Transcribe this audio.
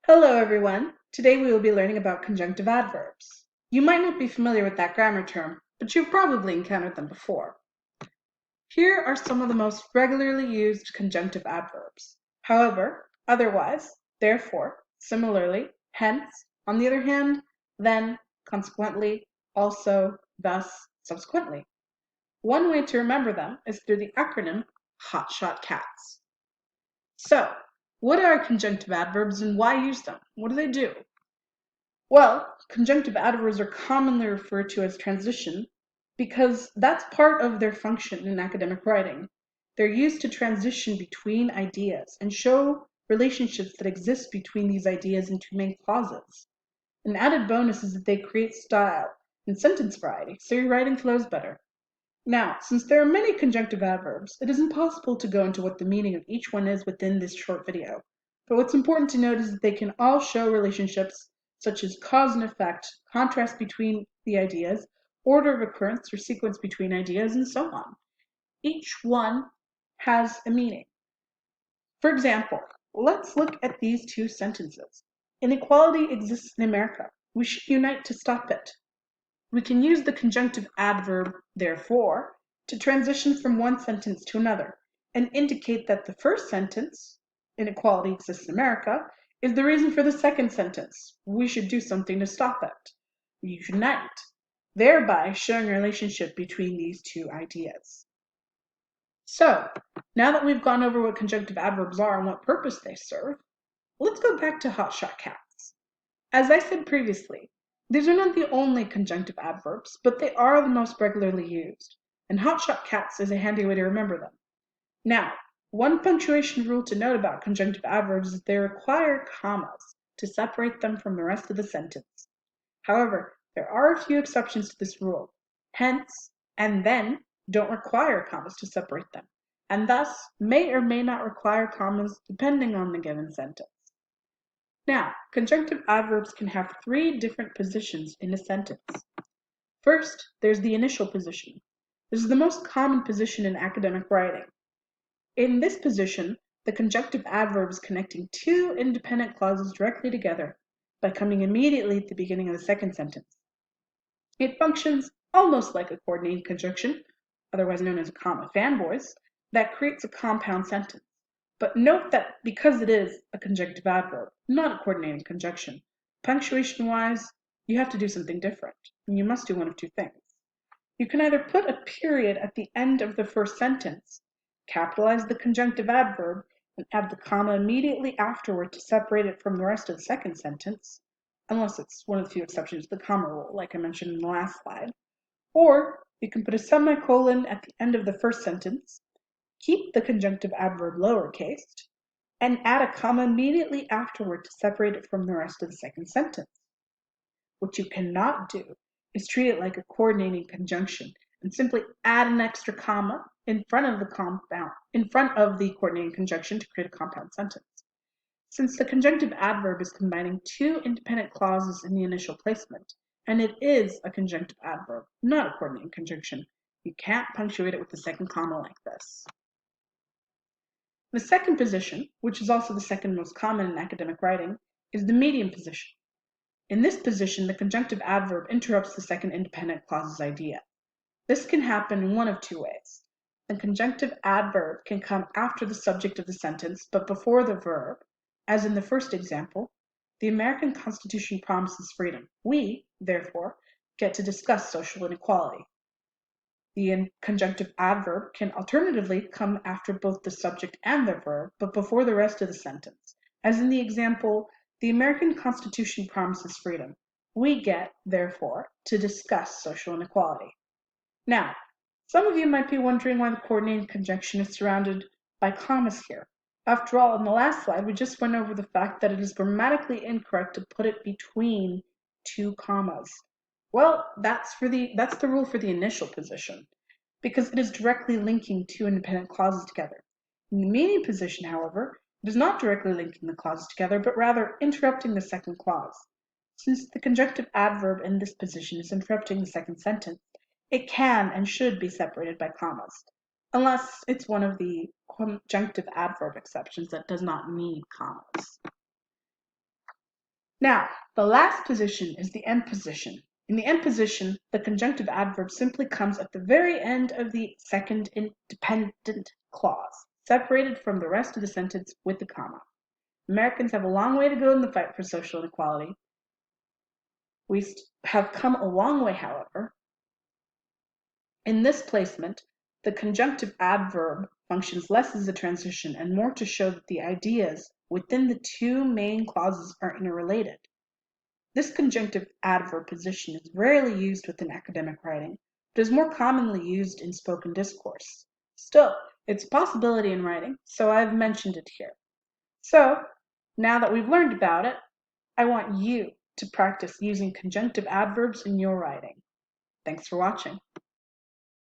Hello everyone! Today we will be learning about conjunctive adverbs. You might not be familiar with that grammar term, but you've probably encountered them before. Here are some of the most regularly used conjunctive adverbs. However, otherwise, therefore, similarly, hence, on the other hand, then, consequently, also, thus, subsequently. One way to remember them is through the acronym HOTSHOT CATS. So, what are conjunctive adverbs and why use them? What do they do? Well, conjunctive adverbs are commonly referred to as transition because that's part of their function in academic writing. They're used to transition between ideas and show relationships that exist between these ideas into main clauses. An added bonus is that they create style and sentence variety, so your writing flows better. Now, since there are many conjunctive adverbs, it is impossible to go into what the meaning of each one is within this short video. But what's important to note is that they can all show relationships such as cause and effect, contrast between the ideas, order of occurrence or sequence between ideas, and so on. Each one has a meaning. For example, let's look at these two sentences. Inequality exists in America. We should unite to stop it. We can use the conjunctive adverb therefore to transition from one sentence to another and indicate that the first sentence, inequality exists in America, is the reason for the second sentence, we should do something to stop it. We unite, thereby showing a relationship between these two ideas. So, now that we've gone over what conjunctive adverbs are and what purpose they serve, let's go back to hotshot cats. As I said previously, these are not the only conjunctive adverbs, but they are the most regularly used, and hotshot cats is a handy way to remember them. Now, one punctuation rule to note about conjunctive adverbs is they require commas to separate them from the rest of the sentence. However, there are a few exceptions to this rule. Hence, and then don't require commas to separate them, and thus may or may not require commas depending on the given sentence. Now, conjunctive adverbs can have three different positions in a sentence. First, there's the initial position. This is the most common position in academic writing. In this position, the conjunctive adverb is connecting two independent clauses directly together by coming immediately at the beginning of the second sentence. It functions almost like a coordinating conjunction, otherwise known as a comma fanboys, that creates a compound sentence. But note that because it is a conjunctive adverb, not a coordinating conjunction, punctuation-wise, you have to do something different, and you must do one of two things. You can either put a period at the end of the first sentence, capitalize the conjunctive adverb, and add the comma immediately afterward to separate it from the rest of the second sentence, unless it's one of the few exceptions to the comma rule, like I mentioned in the last slide. Or you can put a semicolon at the end of the first sentence, keep the conjunctive adverb lowercase, and add a comma immediately afterward to separate it from the rest of the second sentence. What you cannot do is treat it like a coordinating conjunction and simply add an extra comma in front of the coordinating conjunction to create a compound sentence. Since the conjunctive adverb is combining two independent clauses in the initial placement, and it is a conjunctive adverb, not a coordinating conjunction, you can't punctuate it with the second comma like this. The second position, which is also the second most common in academic writing, is the medium position. In this position, the conjunctive adverb interrupts the second independent clause's idea. This can happen in one of two ways. The conjunctive adverb can come after the subject of the sentence, but before the verb, as in the first example, the American Constitution promises freedom. We, therefore, get to discuss social inequality. The conjunctive adverb can alternatively come after both the subject and the verb, but before the rest of the sentence, as in the example, the American Constitution promises freedom. We get, therefore, to discuss social inequality. Now, some of you might be wondering why the coordinating conjunction is surrounded by commas here. After all, in the last slide, we just went over the fact that it is grammatically incorrect to put it between two commas. Well, that's the rule for the initial position, because it is directly linking two independent clauses together. In the medium position, however, it is not directly linking the clauses together, but rather interrupting the second clause. Since the conjunctive adverb in this position is interrupting the second sentence, it can and should be separated by commas, unless it's one of the conjunctive adverb exceptions that does not need commas. Now, the last position is the end position. In the end position, the conjunctive adverb simply comes at the very end of the second independent clause, separated from the rest of the sentence with a comma. Americans have a long way to go in the fight for social inequality. We have come a long way, however. In this placement, the conjunctive adverb functions less as a transition and more to show that the ideas within the two main clauses are interrelated. This conjunctive adverb position is rarely used within academic writing, but is more commonly used in spoken discourse. Still, it's a possibility in writing, so I've mentioned it here. So, now that we've learned about it, I want you to practice using conjunctive adverbs in your writing. Thanks for watching.